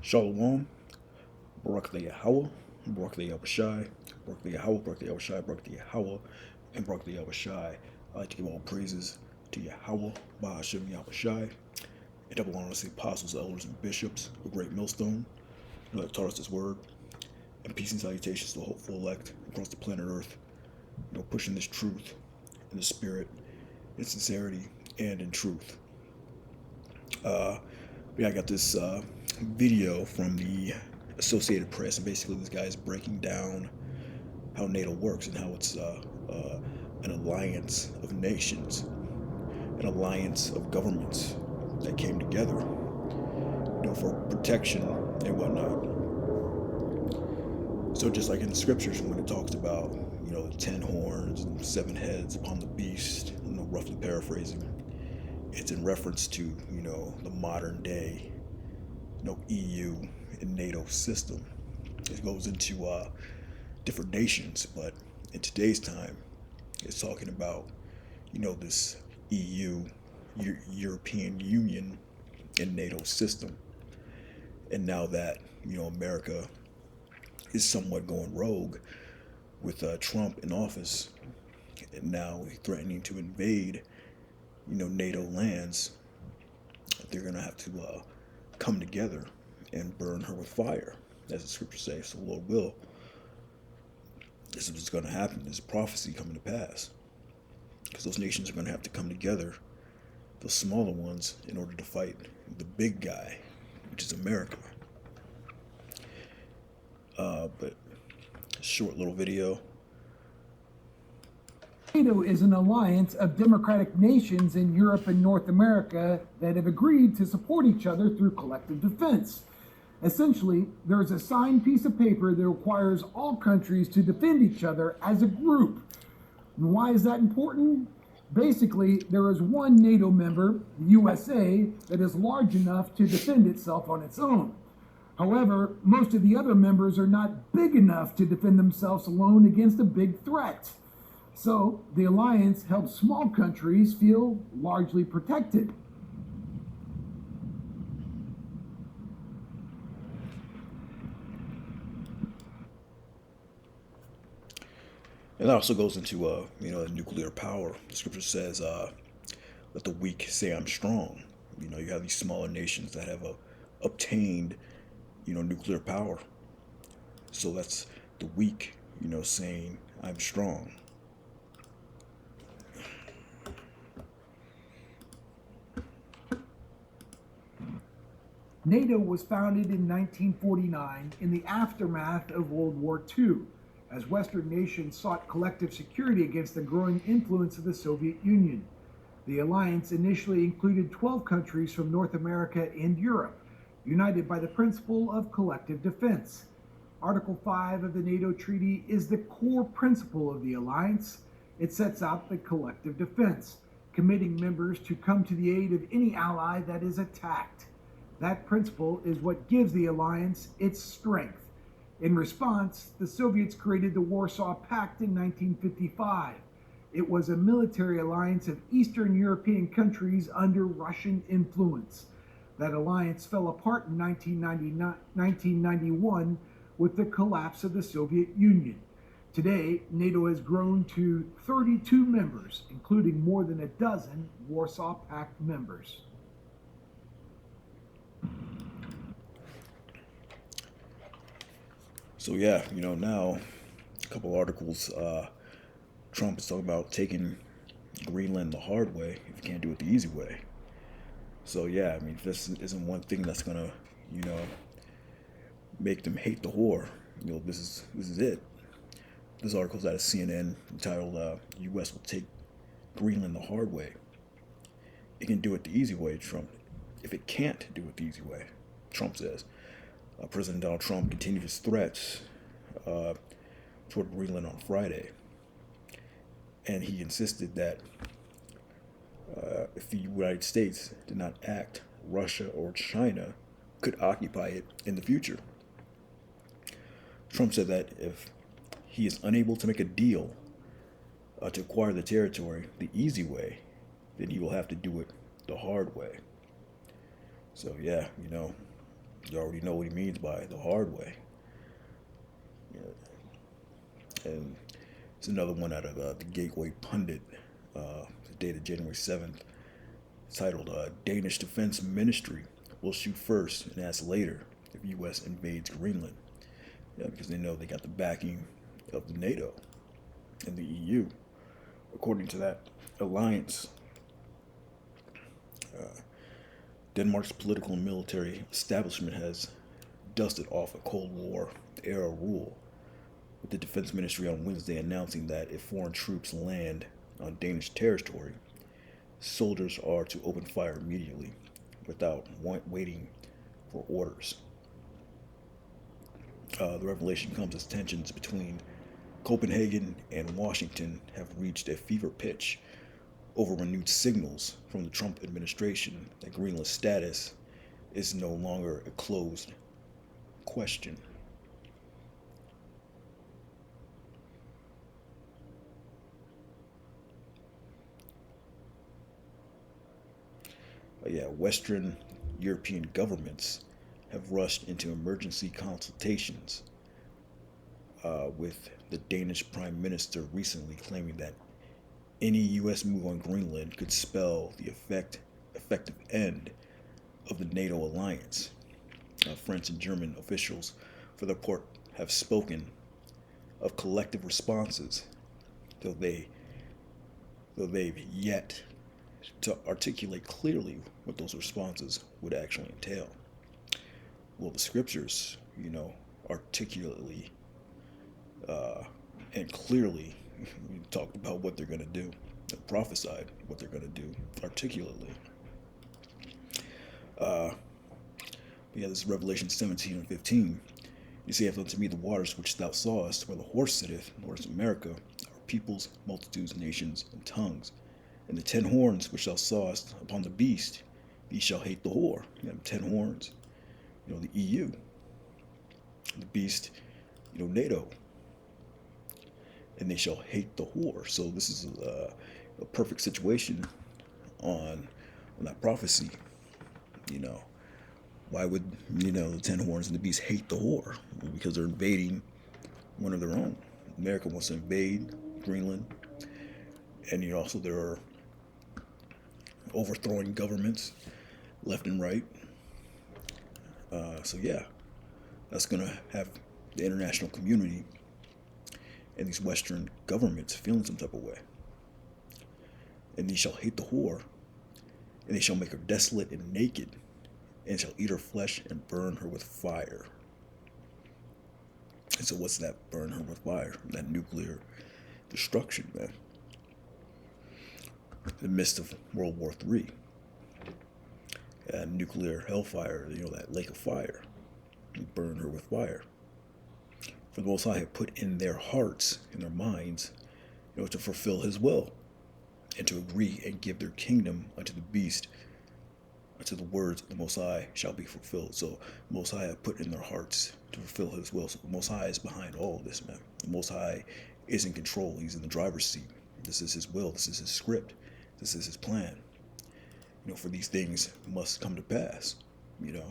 Shalom, Barak the Yahweh, Barak the Yahushai, Barak the Yahweh, Barak the Yahushai, Barak the Yahweh, and Barak the Yahushai. I like to give all praises to Yahweh, Bahashem Yahushai, and double honor to the apostles, elders, and bishops, a great millstone, that taught us this word, and peace and salutations to the hopeful elect across the planet Earth, pushing this truth in the spirit, in sincerity, and in truth. I got this video from the Associated Press, and basically this guy is breaking down how NATO works and how it's an alliance of nations, an alliance of governments that came together, for protection and whatnot. So just like in the scriptures, when it talks about, the 10 horns and 7 heads upon the beast, roughly paraphrasing, it's in reference to, the modern day, EU and NATO system. It goes into different nations, but in today's time, it's talking about, this EU, European Union, and NATO system. And now that, America is somewhat going rogue with Trump in office, and now threatening to invade, NATO lands, they're going to have to come together and burn her with fire, as the scriptures say. So Lord will, this is what's going to happen. There's a prophecy coming to pass, because those nations are going to have to come together, the smaller ones, in order to fight the big guy, which is America. But short little video. NATO is an alliance of democratic nations in Europe and North America that have agreed to support each other through collective defense. Essentially, there is a signed piece of paper that requires all countries to defend each other as a group. And why is that important? Basically, there is one NATO member, the USA, that is large enough to defend itself on its own. However, most of the other members are not big enough to defend themselves alone against a big threat. So the alliance helps small countries feel largely protected. And that also goes into, nuclear power. The scripture says, let the weak say I'm strong. You have these smaller nations that have obtained, nuclear power. So that's the weak, saying I'm strong. NATO was founded in 1949 in the aftermath of World War II, as Western nations sought collective security against the growing influence of the Soviet Union. The alliance initially included 12 countries from North America and Europe, united by the principle of collective defense. Article 5 of the NATO Treaty is the core principle of the alliance. It sets out the collective defense, committing members to come to the aid of any ally that is attacked. That principle is what gives the alliance its strength. In response, the Soviets created the Warsaw Pact in 1955. It was a military alliance of Eastern European countries under Russian influence. That alliance fell apart in 1991 with the collapse of the Soviet Union. Today, NATO has grown to 32 members, including more than a dozen Warsaw Pact members. So yeah, now a couple articles, Trump is talking about taking Greenland the hard way if you can't do it the easy way. So yeah, if this isn't one thing that's gonna, make them hate the war, this is it. This article's out of CNN entitled U.S. will take Greenland the hard way. It can do it the easy way, Trump. If it can't do it the easy way, Trump says. President Donald Trump continued his threats toward Greenland on Friday. And he insisted that if the United States did not act, Russia or China could occupy it in the future. Trump said that if he is unable to make a deal to acquire the territory the easy way, then he will have to do it the hard way. So yeah, You already know what he means by the hard way. And it's another one out of the Gateway Pundit, dated January 7th, titled Danish Defense Ministry will shoot first and ask later if U.S. invades Greenland. Yeah, because they know they got the backing of the NATO and the EU. According to that alliance, Denmark's political and military establishment has dusted off a Cold War era rule, with the Defense Ministry on Wednesday announcing that if foreign troops land on Danish territory, soldiers are to open fire immediately without waiting for orders. The revelation comes as tensions between Copenhagen and Washington have reached a fever pitch over renewed signals from the Trump administration that Greenland's status is no longer a closed question. Western European governments have rushed into emergency consultations, with the Danish Prime Minister recently claiming that any U.S. move on Greenland could spell the effective end of the NATO alliance. French and German officials, for their part, have spoken of collective responses, though they've yet to articulate clearly what those responses would actually entail. Well, the scriptures, articulately and clearly talked about what they're going to do, and prophesied what they're going to do articulately. This is Revelation 17 and 15. You saith unto me, the waters which thou sawest, where the horse sitteth, North America, are peoples, multitudes, nations, and tongues. And the 10 horns which thou sawest upon the beast, these shall hate the whore. You have 10 horns, the EU. The beast, NATO. And they shall hate the whore. So this is a perfect situation on that prophecy. Why would, the 10 horns and the beast hate the whore? Well, because they're invading one of their own. America wants to invade Greenland. And also there are overthrowing governments left and right. That's going to have the international community and these Western governments feeling some type of way. And they shall hate the whore, and they shall make her desolate and naked, and shall eat her flesh and burn her with fire. And so what's that burn her with fire? That nuclear destruction, man. In the midst of World War III. Nuclear hellfire, that lake of fire. Burn her with fire. For the Most High have put in their hearts, in their minds, to fulfill his will, and to agree and give their kingdom unto the beast, unto the words of the Most High shall be fulfilled. So the Most High have put in their hearts to fulfill his will. So the Most High is behind all of this, man. The Most High is in control. He's in the driver's seat. This is his will. This is his script. This is his plan. For these things must come to pass, in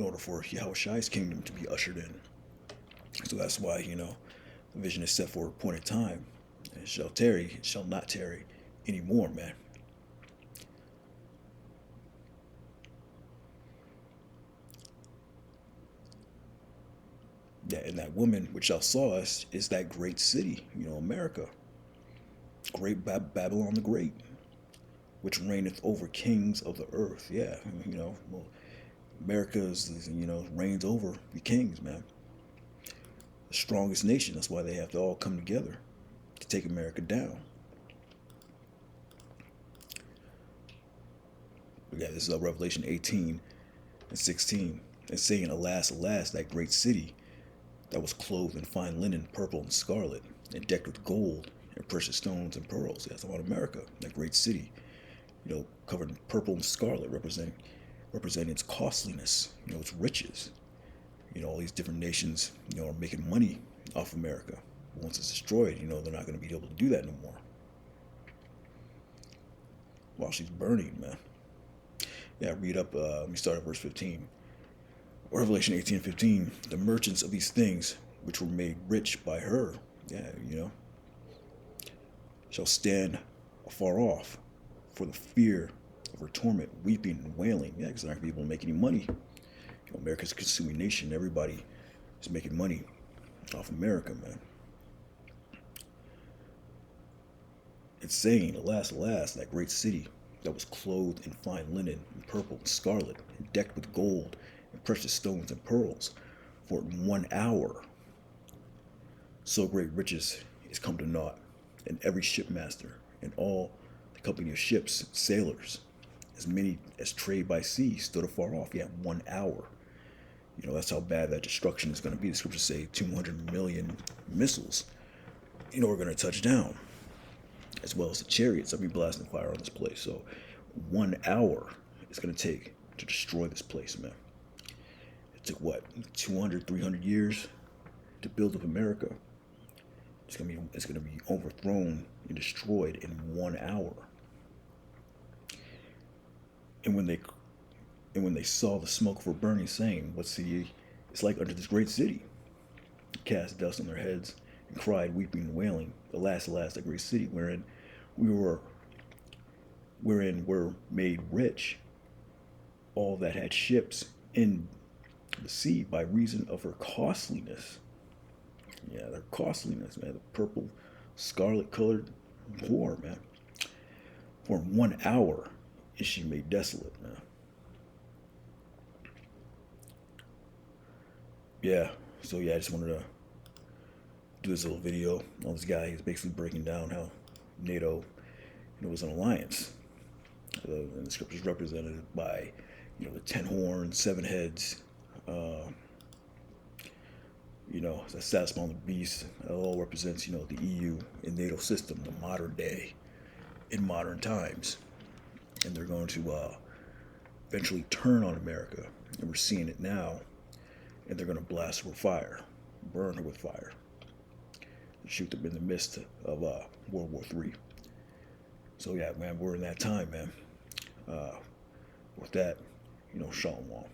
order for Yahweh Shai's kingdom to be ushered in. So that's why, the vision is set for a appointed time. It shall tarry, it shall not tarry anymore, man. Yeah, and that woman which thou sawest is that great city, America. Great Babylon the Great, which reigneth over kings of the earth. Yeah, America is, reigns over the kings, man. The strongest nation. That's why they have to all come together to take America down. But yeah, this is Revelation 18 and 16. And saying, alas, alas, that great city that was clothed in fine linen, purple and scarlet, and decked with gold and precious stones and pearls. Yeah, that's about America, that great city, covered in purple and scarlet, representing its costliness, its riches. All these different nations, are making money off America. But once it's destroyed, they're not going to be able to do that no more. While she's burning, man. Yeah, read up, let me start at verse 15. Revelation 18:15, the merchants of these things, which were made rich by her, yeah, shall stand afar off for the fear of her torment, weeping and wailing. Yeah, because they're not going to be able to make any money. America's a consuming nation. Everybody is making money off America, man. It's saying, alas, alas, that great city that was clothed in fine linen and purple and scarlet and decked with gold and precious stones and pearls, for in 1 hour so great riches is come to naught, and every shipmaster and all the company of ships, sailors, as many as trade by sea, stood afar off. Yeah, 1 hour. That's how bad that destruction is going to be. The scriptures say 200 million missiles, are going to touch down, as well as the chariots that be blasting fire on this place. So 1 hour is going to take to destroy this place, man. It took what, 200, 300 years to build up America. It's gonna be overthrown and destroyed in 1 hour. And when they saw the smoke for burning, saying, "What city is like unto this great city?" Cast dust on their heads and cried, weeping and wailing, "Alas, alas, that great city, wherein were made rich all that had ships in the sea by reason of her costliness." Yeah, their costliness, man. The purple, scarlet colored whore, man. For 1 hour is she made desolate, man. Yeah, so yeah, I just wanted to do this little video on this guy. He's basically breaking down how NATO, was an alliance. And the scriptures represented by, the 10 horns, 7 heads, that sat upon the beast. It all represents, the EU and NATO system, the modern day, in modern times. And they're going to eventually turn on America. And we're seeing it now. And they're going to blast her with fire, burn her with fire, and shoot them in the midst of World War III. So yeah, man, we're in that time, man. With that, shalom.